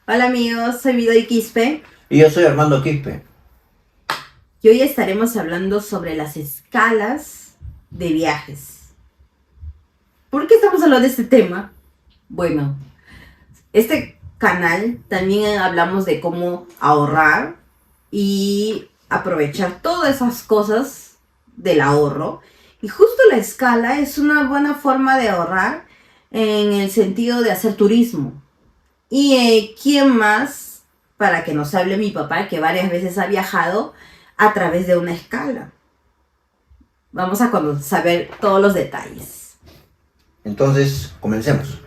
Hola amigos, soy Vidoy Quispe Y yo soy Armando Quispe. y hoy estaremos hablando sobre las escalas de viajes. ¿Por qué estamos hablando de este tema? Bueno, este canal también hablamos de cómo ahorrar y aprovechar todas esas cosas del ahorro. Y justo la escala es una buena forma de ahorrar en el sentido de hacer turismo. ¿Y quién más para que nos hable mi papá, que varias veces ha viajado a través de una escala? Vamos a saber todos los detalles. Entonces, comencemos.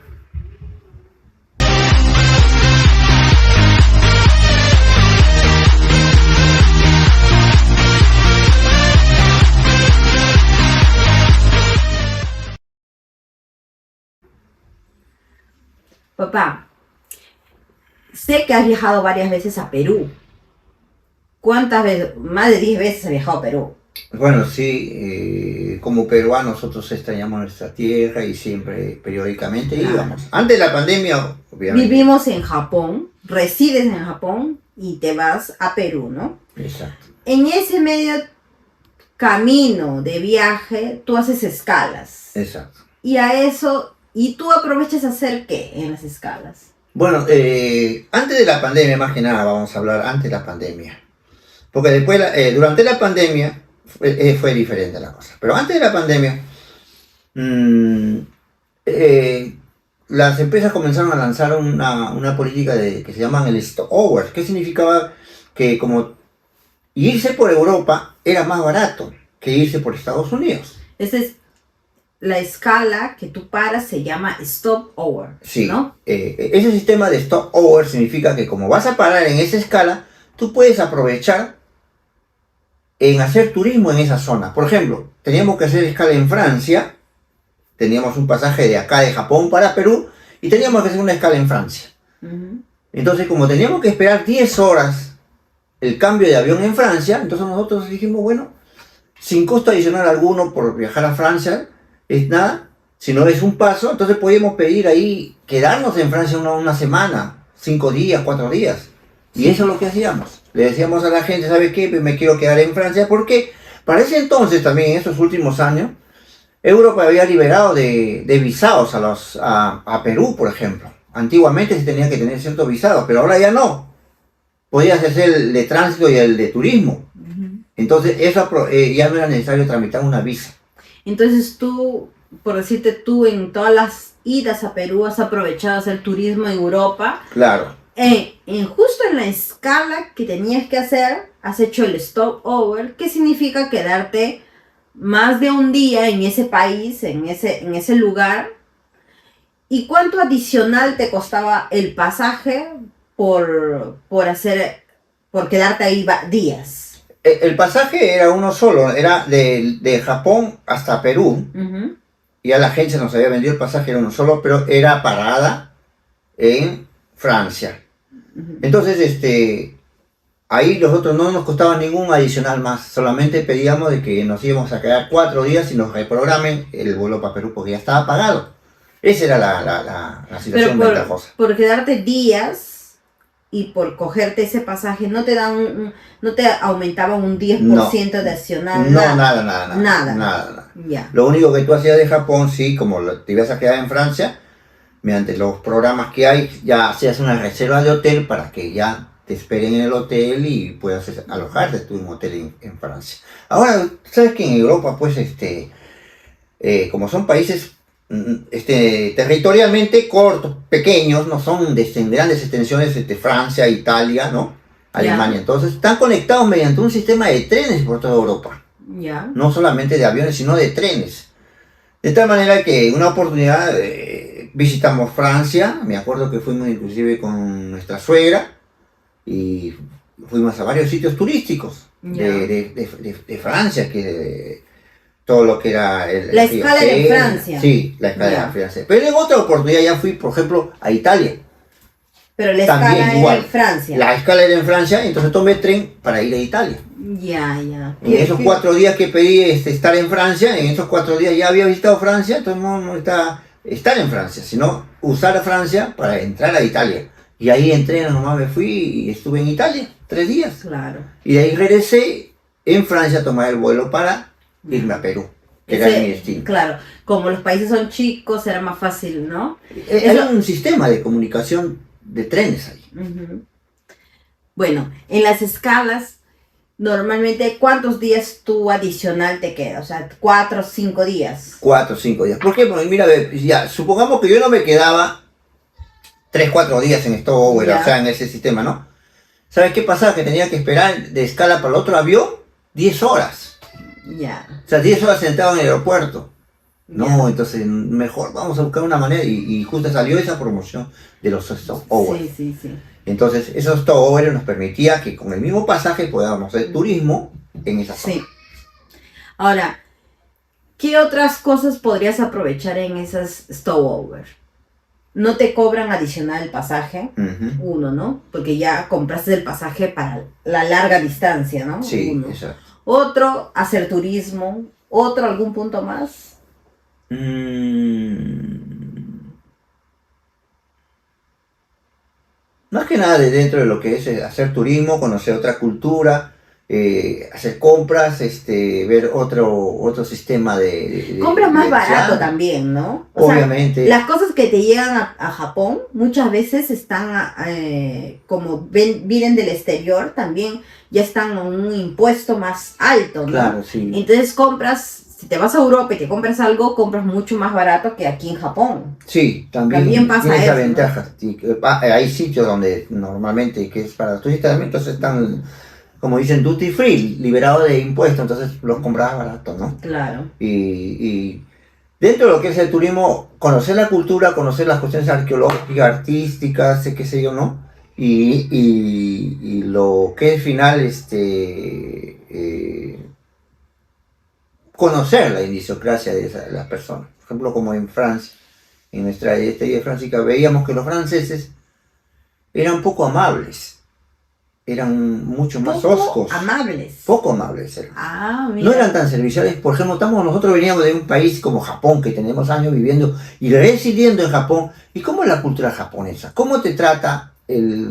Papá, sé que has viajado varias veces a Perú. ¿Cuántas veces? Más de 10 veces has viajado a Perú. Bueno, sí, como peruanos nosotros extrañamos nuestra tierra y siempre, periódicamente Claro. íbamos. Antes de la pandemia, obviamente. Vivimos en Japón, resides en Japón y te vas a Perú, ¿no? Exacto. En ese medio camino de viaje, tú haces escalas. Exacto. ¿Y tú aprovechas a hacer qué en las escalas? Bueno, antes de la pandemia, más que nada, vamos a hablar antes de la pandemia. Porque después, durante la pandemia, fue diferente la cosa. Pero antes de la pandemia, las empresas comenzaron a lanzar una política que se llaman el stopover, que significaba que como irse por Europa era más barato que irse por Estados Unidos. Esa es la escala que tú paras, se llama stopover, Sí, ¿no? ese sistema de stopover significa que como vas a parar en esa escala, tú puedes aprovechar en hacer turismo en esa zona. Por ejemplo, teníamos que hacer escala en Francia, teníamos un pasaje de acá de Japón para Perú y teníamos que hacer una escala en Francia. Uh-huh. Entonces, como teníamos que esperar 10 horas el cambio de avión en Francia, entonces nosotros dijimos, bueno, sin costo adicional alguno por viajar a Francia, es nada, si no es un paso, entonces podíamos pedir ahí quedarnos en Francia una semana, 5 días, 4 días. Y eso es lo que hacíamos. Le decíamos a la gente, ¿sabe qué? Me quiero quedar en Francia, porque para ese entonces también, en estos últimos años, Europa había liberado de visados a Perú, por ejemplo. Antiguamente se tenía que tener ciertos visados, pero ahora ya no. Podías hacer el de tránsito y el de turismo. Uh-huh. Entonces eso ya no era necesario tramitar una visa. Entonces tú, por decirte tú, en todas las idas a Perú has aprovechado a hacer turismo en Europa. Claro. Justo en la escala que tenías que hacer, has hecho el stopover, que significa quedarte más de un día en ese país, en ese lugar. ¿Y cuánto adicional te costaba el pasaje por quedarte ahí días? El pasaje era uno solo, era de Japón hasta Perú. Uh-huh. Ya la agencia nos había vendido el pasaje, era uno solo, pero era parada en Francia. Uh-huh. Entonces, ahí nosotros no nos costaba ningún adicional más, solamente pedíamos de que nos íbamos a quedar 4 días y nos reprogramen el vuelo para Perú, porque ya estaba pagado. Esa era la situación ventajosa. Por quedarte días y por cogerte ese pasaje, no te aumentaban un 10% de adicional. No, nada. Ya. Lo único que tú hacías de Japón, sí, como te ibas a quedar en Francia, mediante los programas que hay, ya hacías una reserva de hotel para que ya te esperen en el hotel y puedas alojarte tú en un hotel en Francia. Ahora, sabes que en Europa, pues, como son países territorialmente cortos, pequeños, no son de grandes extensiones, Francia, Italia, ¿no? Alemania. Ya. Entonces están conectados mediante un sistema de trenes por toda Europa. Ya. No solamente de aviones, sino de trenes. De tal manera que una oportunidad visitamos Francia, me acuerdo que fuimos inclusive con nuestra suegra y fuimos a varios sitios turísticos de Francia, todo lo que era la escala de Francia. Sí, la escala de Francia. Pero en otra oportunidad ya fui, por ejemplo, a Italia. Pero la también escala igual. era en Francia. La escala era en Francia, entonces tomé tren para ir a Italia. Ya. En esos 4 días que pedí estar en Francia, en esos 4 días ya había visitado Francia, entonces no está estar en Francia, sino usar Francia para entrar a Italia. Y ahí entré, nomás me fui y estuve en Italia 3 días. Claro. Y de ahí regresé en Francia a tomar el vuelo para irme a Perú, que era mi destino. Claro, como los países son chicos, era más fácil, ¿no? Hay un sistema de comunicación de trenes ahí. Uh-huh. Bueno, en las escalas, normalmente, ¿cuántos días tú adicional te queda? O sea, 4 o 5 días. 4 o 5 días. ¿Por qué? Porque mira, ya, supongamos que yo no me quedaba 3 4 días en Stopover, Ya. o sea, en ese sistema, ¿no? ¿Sabes qué pasaba? Que tenía que esperar de escala para el otro avión 10 horas. Ya. O sea, 10 horas sentado en el aeropuerto. No, Ya. entonces mejor vamos a buscar una manera. Y justo salió esa promoción de los Stopover. Sí. Entonces, esos Stopover nos permitía que con el mismo pasaje podamos hacer turismo en esa zona. Sí. Ahora, ¿qué otras cosas podrías aprovechar en esas stopover? No te cobran adicional el pasaje, Uh-huh. uno, ¿no? Porque ya compraste el pasaje para la larga distancia, ¿no? Sí, Uno. exacto. Otro, hacer turismo. Otro, algún punto más. Más que nada de dentro de lo que es hacer turismo, conocer otra cultura, hacer compras, ver otro sistema de Compras más comercial. barato también, ¿no? Obviamente. Las cosas que te llegan a Japón muchas veces están, como vienen del exterior, también ya están a un impuesto más alto, ¿no? Claro, sí. Entonces si te vas a Europa y te compras algo, compras mucho más barato que aquí en Japón. Sí, también pasa tiene esa eso, ventaja. ¿No? Sí, hay sitios donde normalmente, que es para turistas, entonces están, como dicen, duty free, liberados de impuestos, entonces los compras barato, ¿no? Claro. Y dentro de lo que es el turismo, conocer la cultura, conocer las cuestiones arqueológicas, artísticas, qué sé yo, ¿no? Y lo que es final, conocer la idiosincrasia de las personas. Por ejemplo, como en Francia, en nuestra estadía de Francia, veíamos que los franceses eran poco amables, eran mucho más hoscos. Amables. Poco amables eran. Mira. No eran tan serviciales. Por ejemplo, nosotros veníamos de un país como Japón, que tenemos años viviendo y residiendo en Japón. ¿Y cómo es la cultura japonesa? ¿Cómo te trata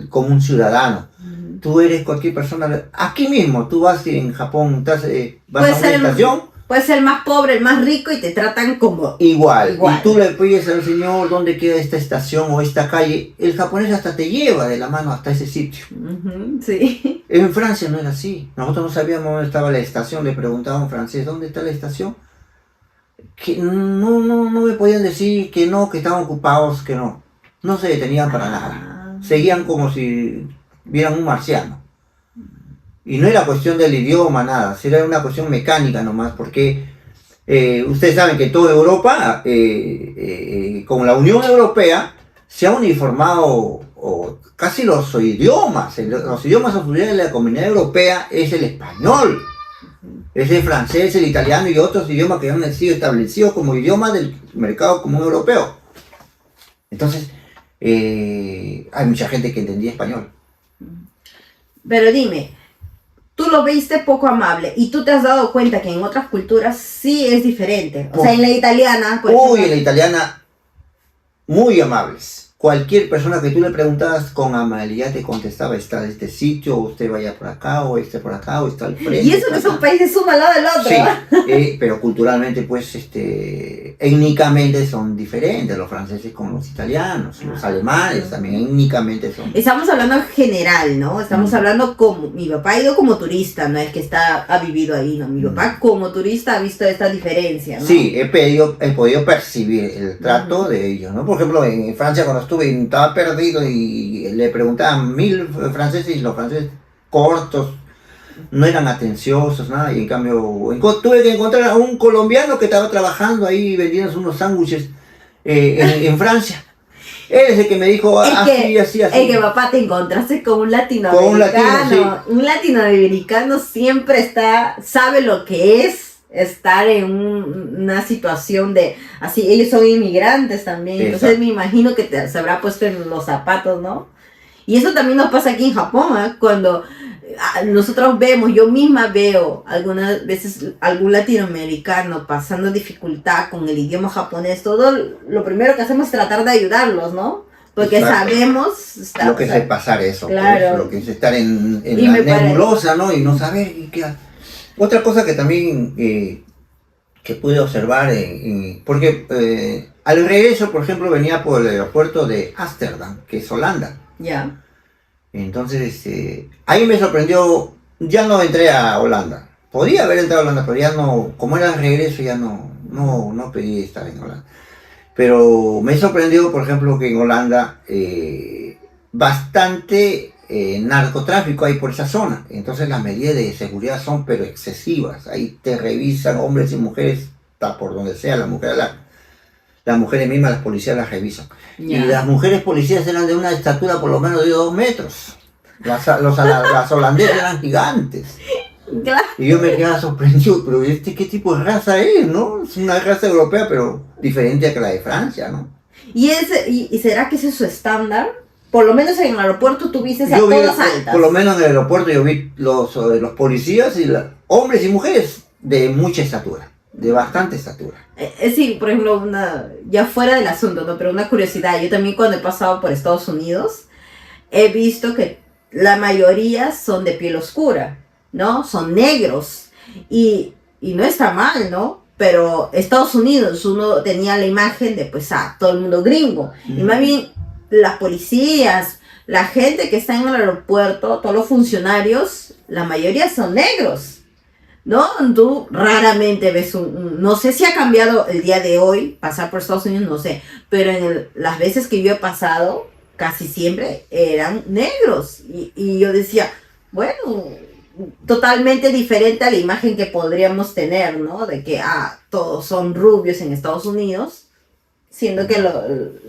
como un ciudadano? Uh-huh. Tú eres cualquier persona. Aquí mismo, tú vas en Japón, vas a una estación. Puedes ser el más pobre, el más rico y te tratan como Igual. Y tú le pides al señor dónde queda esta estación o esta calle. El japonés hasta te lleva de la mano hasta ese sitio. Uh-huh, sí. En Francia no era así. Nosotros no sabíamos dónde estaba la estación. Le preguntaba a un francés, ¿dónde está la estación? Que no me podían decir que no, que estaban ocupados, que no. No se detenían para nada. Seguían como si vieran un marciano. Y no era cuestión del idioma, nada. Era una cuestión mecánica nomás, porque ustedes saben que toda Europa, con la Unión Europea, se ha uniformado casi los idiomas. Los idiomas oficiales de la Comunidad Europea es el español, es el francés, el italiano y otros idiomas que han sido establecidos como idiomas del mercado común europeo. Entonces, hay mucha gente que entendía español. Pero dime, tú lo viste poco amable y tú te has dado cuenta que en otras culturas sí es diferente. O sea, en la italiana... en la italiana, muy amables. Cualquier persona que tú le preguntabas con amabilidad te contestaba, está de este sitio, usted vaya por acá, o por acá, o está al frente. Y eso que son países uno al lado del otro. Sí, pero culturalmente, pues, étnicamente son diferentes los franceses con los italianos, los alemanes también étnicamente son. Estamos hablando en general, ¿no? Estamos hablando como, mi papá ha ido como turista, no es que ha vivido ahí, ¿no? Mi papá como turista ha visto esta diferencia, ¿no? Sí, he podido percibir el trato de ellos, ¿no? Por ejemplo, en Francia cuando estaba perdido y le preguntaban 1000 franceses y los franceses cortos, no eran atenciosos, nada, y en cambio tuve que encontrar a un colombiano que estaba trabajando ahí vendiendo unos sándwiches en Francia. Él es el que me dijo así. El que papá te encontraste con un latinoamericano. Con un latino, sí. Un latinoamericano siempre sabe lo que es estar en una situación de, así, ellos son inmigrantes también. Exacto. Entonces me imagino que se habrá puesto en los zapatos, ¿no? Y eso también nos pasa aquí en Japón, ¿eh? Cuando nosotros yo misma veo algunas veces algún latinoamericano pasando dificultad con el idioma japonés, todo lo primero que hacemos es tratar de ayudarlos, ¿no? Porque Exacto. sabemos... Lo que es pasar eso, Claro. pues, lo que es estar en Y la me parece- nebulosa, ¿no? Y no saber qué. Otra cosa que también que pude observar, porque al regreso, por ejemplo, venía por el aeropuerto de Ámsterdam, que es Holanda. Ya. Entonces, ahí me sorprendió, ya no entré a Holanda. Podía haber entrado a Holanda, pero ya no, como era el regreso, ya no pedí estar en Holanda. Pero me sorprendió, por ejemplo, que en Holanda bastante narcotráfico hay por esa zona. Entonces las medidas de seguridad son pero excesivas. Ahí te revisan hombres y mujeres, está por donde sea, las mujeres mismas, las policías las revisan. Ya. Y las mujeres policías eran de una estatura por lo menos de 2 metros. Las holandesas eran gigantes. Claro. Y yo me quedaba sorprendido, pero ¿qué tipo de raza es, no? Es una raza europea, pero diferente a que la de Francia, ¿no? ¿Y será que ese es su estándar? Por lo menos en el aeropuerto tú viste a Yo vi, todas altas. por lo menos en el aeropuerto, yo vi los policías y hombres y mujeres de mucha estatura, de bastante estatura. Sí, por ejemplo, ya fuera del asunto, ¿no? Pero una curiosidad, yo también cuando he pasado por Estados Unidos, he visto que la mayoría son de piel oscura, ¿no? Son negros. Y no está mal, ¿no? Pero Estados Unidos, uno tenía la imagen de, pues, todo el mundo gringo. Y más bien, las policías, la gente que está en el aeropuerto, todos los funcionarios, la mayoría son negros. ¿No? Tú raramente ves no sé si ha cambiado el día de hoy, pasar por Estados Unidos, no sé, pero las veces que yo he pasado, casi siempre eran negros. Y yo decía, bueno, totalmente diferente a la imagen que podríamos tener, ¿no? De que, todos son rubios en Estados Unidos, siendo que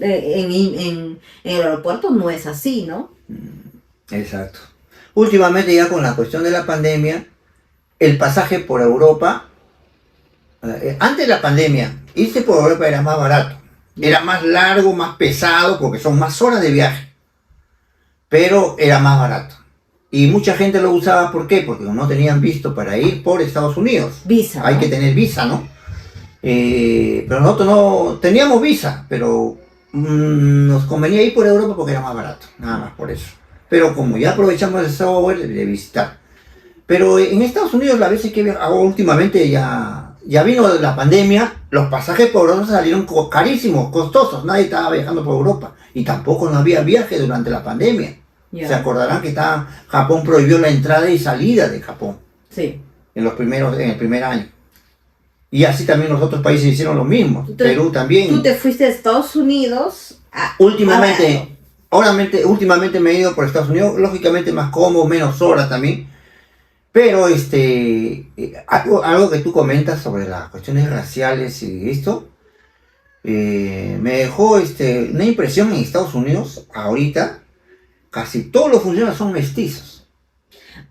en el aeropuerto no es así, ¿no? Exacto. Últimamente ya con la cuestión de la pandemia, el pasaje por Europa, antes de la pandemia, irse por Europa era más barato. Era más largo, más pesado, porque son más horas de viaje. Pero era más barato. Y mucha gente lo usaba, ¿por qué? Porque no tenían visto para ir por Estados Unidos. Visa, Hay ¿no? que tener visa, ¿no? Pero nosotros no teníamos visa, pero nos convenía ir por Europa porque era más barato, nada más por eso. Pero como ya aprovechamos el software de visitar. Pero en Estados Unidos, las veces que he viajado últimamente, ya vino la pandemia, los pasajes por Europa salieron carísimos, costosos, nadie estaba viajando por Europa. Y tampoco no había viaje durante la pandemia. Ya. Se acordarán que Japón prohibió la entrada y salida de Japón Sí. en el primer año. Y así también los otros países hicieron lo mismo. Entonces, Perú también. Tú te fuiste a Estados Unidos Últimamente me he ido por Estados Unidos, lógicamente más cómodo, menos horas también. Pero algo que tú comentas sobre las cuestiones raciales y esto, me dejó una impresión en Estados Unidos, ahorita, casi todos los funcionarios son mestizos.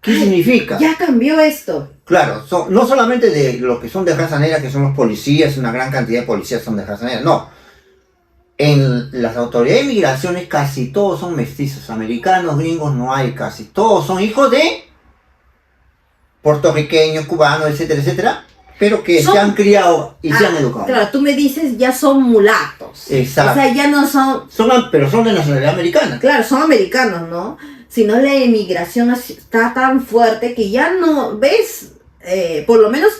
¿Qué significa? Ya cambió esto. Claro, no solamente de los que son de raza negra, que son los policías, una gran cantidad de policías son de raza negra, no. En las autoridades de migraciones casi todos son mestizos, americanos, gringos no hay casi, todos son hijos de puertorriqueños, cubanos, etcétera, etcétera, pero que se han criado y se han educado. Claro, tú me dices ya son mulatos. Exacto. O sea, ya no son... Pero son de nacionalidad americana. Claro, son americanos, ¿no? Si no, la emigración está tan fuerte que ya no ves, por lo menos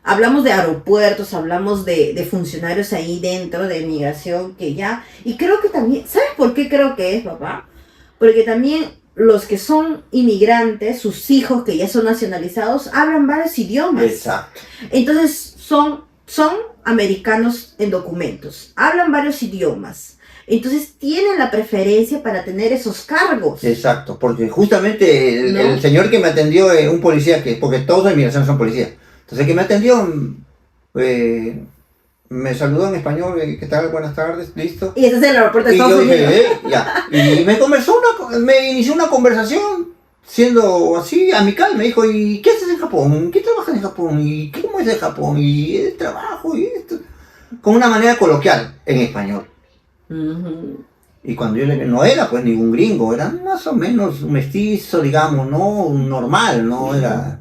hablamos de aeropuertos, hablamos de funcionarios ahí dentro de migración que ya... Y creo que también, ¿sabes por qué creo que es, papá? Porque también los que son inmigrantes, sus hijos que ya son nacionalizados, hablan varios idiomas. Exacto. Entonces son americanos en documentos, hablan varios idiomas. Entonces tienen la preferencia para tener esos cargos. Exacto, porque justamente ¿No? el señor que me atendió, un policía, porque todos en migración son policías, entonces el que me atendió me saludó en español, ¿qué tal? Buenas tardes, listo. Y ese es el aeropuerto de Y yo Estados Unidos. dije, ya. Y me inició una conversación, siendo así, amical, me dijo, ¿y qué haces en Japón? ¿Qué trabajas en Japón? ¿Y cómo es en Japón? ¿Y el trabajo? ¿Y esto? Con una manera coloquial, en español. Uh-huh. Y cuando yo le dije, no era pues ningún gringo, era más o menos un mestizo, digamos, no un normal, no era...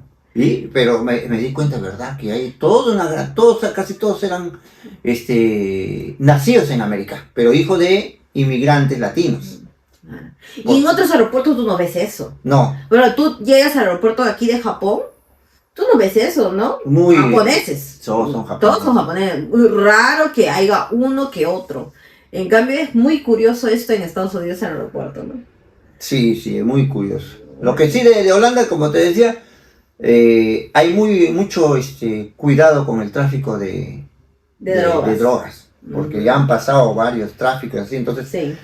Pero me di cuenta, ¿verdad? Que hay casi todos eran nacidos en América, pero hijos de inmigrantes latinos. Ah. Y en otros aeropuertos tú no ves eso. No, Bueno, tú llegas al aeropuerto de aquí de Japón, tú no ves eso, ¿no? muy... Japoneses. Todos son japoneses. Todos son japoneses. Muy raro que haya uno que otro. En cambio es muy curioso esto en Estados Unidos en el aeropuerto, ¿no? Sí, sí, es muy curioso. Lo que sí de Holanda, como te decía, hay mucho cuidado con el tráfico de drogas. Porque ya han pasado varios tráficos así, entonces Sí.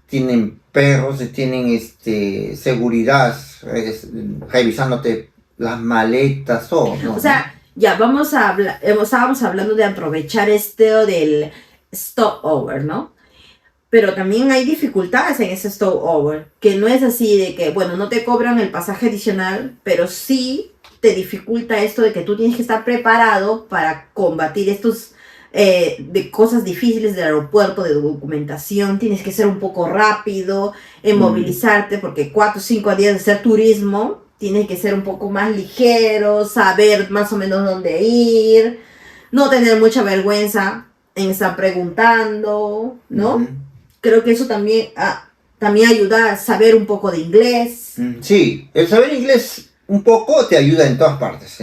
tienen perros, tienen seguridad, revisándote las maletas, todo. ¿No? O sea, ya vamos a hablar, estábamos hablando de aprovechar esto del stopover, ¿no? Pero también hay dificultades en ese stopover, que no es así de que, bueno, no te cobran el pasaje adicional, pero sí te dificulta esto de que tú tienes que estar preparado para combatir estos de cosas difíciles del aeropuerto, de documentación, tienes que ser un poco rápido en movilizarte, porque 4 o 5 días de hacer turismo, tienes que ser un poco más ligero, saber más o menos dónde ir, no tener mucha vergüenza en estar preguntando, ¿no? Creo que eso también, también ayuda a saber un poco de inglés. Sí, el saber inglés un poco te ayuda en todas partes,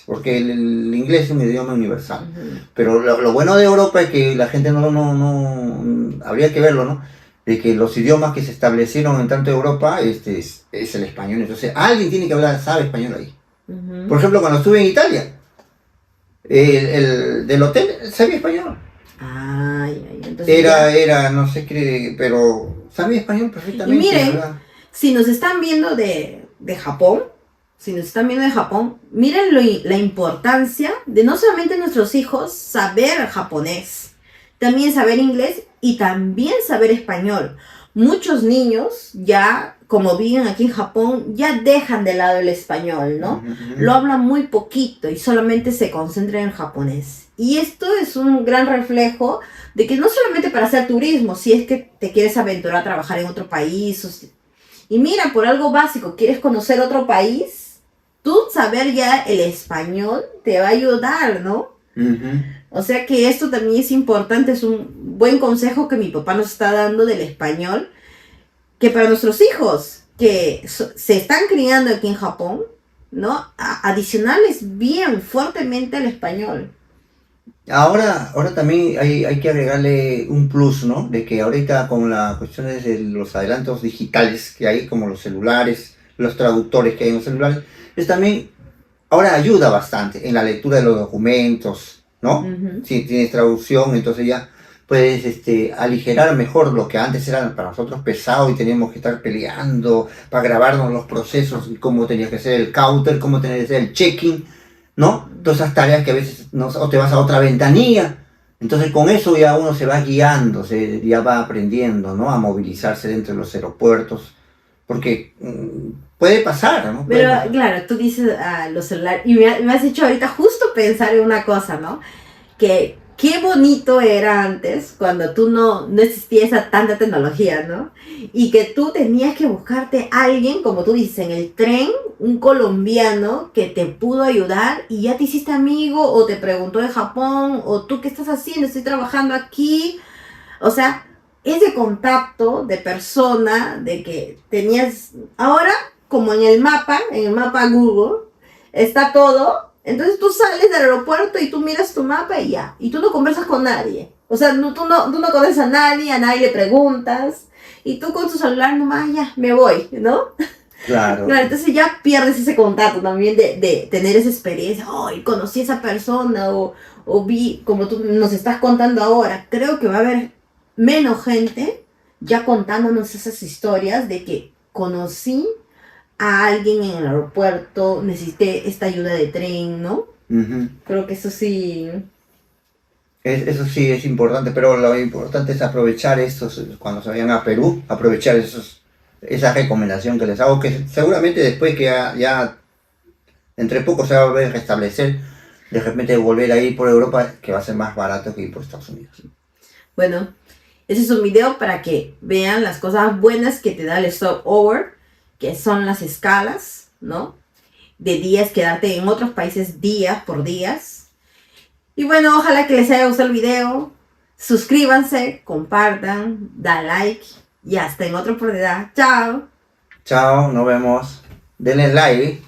porque el inglés es un idioma universal. Pero lo bueno de Europa es que la gente no habría que verlo, ¿no? De que los idiomas que se establecieron en tanto Europa es el español. Entonces, alguien tiene que sabe español ahí. Por ejemplo, cuando estuve en Italia, el del hotel sabía español. Entonces Era, no sé qué, pero sabía español perfectamente. Y miren, ¿verdad? Si nos están viendo de Japón, miren la importancia de no solamente nuestros hijos saber japonés, también saber inglés y también saber español. Muchos niños ya, como viven aquí en Japón, ya dejan de lado el español, ¿no? Lo hablan muy poquito y solamente se concentran en japonés. Y esto es un gran reflejo de que no solamente para hacer turismo, si es que te quieres aventurar a trabajar en otro país. Y mira, por algo básico, quieres conocer otro país, tú saber ya el español te va a ayudar, ¿no? O sea que esto también es importante, es un buen consejo que mi papá nos está dando del español, que para nuestros hijos que se están criando aquí en Japón, ¿no? Adicionarles bien fuertemente el español. Ahora también hay que agregarle un plus, ¿no? De que ahorita con las cuestiones de los adelantos digitales que hay, como los celulares, los traductores que hay en los celulares, es también, ahora ayuda bastante en la lectura de los documentos, ¿no? Si tienes traducción, entonces ya puedes aligerar mejor lo que antes era para nosotros pesado y teníamos que estar peleando para grabarnos los procesos y cómo tenía que ser el counter, cómo tenía que ser el check-in, ¿no? Todas esas tareas que a veces o te vas a otra ventanilla. Entonces con eso ya uno se va guiando, ya va aprendiendo, ¿no? A movilizarse dentro de los aeropuertos, porque puede pasar, ¿no? Pero claro, tú dices los celulares, y me has hecho ahorita justo pensar en una cosa, ¿no? Que qué bonito era antes, cuando tú no existía esa tanta tecnología, ¿no? Y que tú tenías que buscarte a alguien, como tú dices, en el tren, un colombiano que te pudo ayudar y ya te hiciste amigo, o te preguntó de Japón, o tú qué estás haciendo, estoy trabajando aquí. O sea, ese contacto de persona, de que tenías, ahora, como en el mapa Google, está todo. Entonces tú sales del aeropuerto y tú miras tu mapa y ya. Y tú no conversas con nadie. O sea, tú no conoces a nadie le preguntas. Y tú con tu celular nomás, ya, me voy, ¿no? Claro. Entonces ya pierdes ese contacto también de tener esa experiencia. ¡Ay, conocí a esa persona! O vi, como tú nos estás contando ahora. Creo que va a haber menos gente ya contándonos esas historias de que conocí a alguien en el aeropuerto, necesité esta ayuda de tren, ¿no? Creo que eso sí... Eso sí es importante, pero lo importante es aprovechar cuando se vayan a Perú, aprovechar esa recomendación que les hago, que seguramente después que ya entre poco se va a volver a restablecer, de repente volver a ir por Europa, que va a ser más barato que ir por Estados Unidos. Bueno, ese es un video para que vean las cosas buenas que te da el stopover, que son las escalas, ¿no? De días, quedarte en otros países días por días. Y bueno, ojalá que les haya gustado el video. Suscríbanse, compartan, da like y hasta en otra oportunidad. Chao. Chao, nos vemos. Denle like.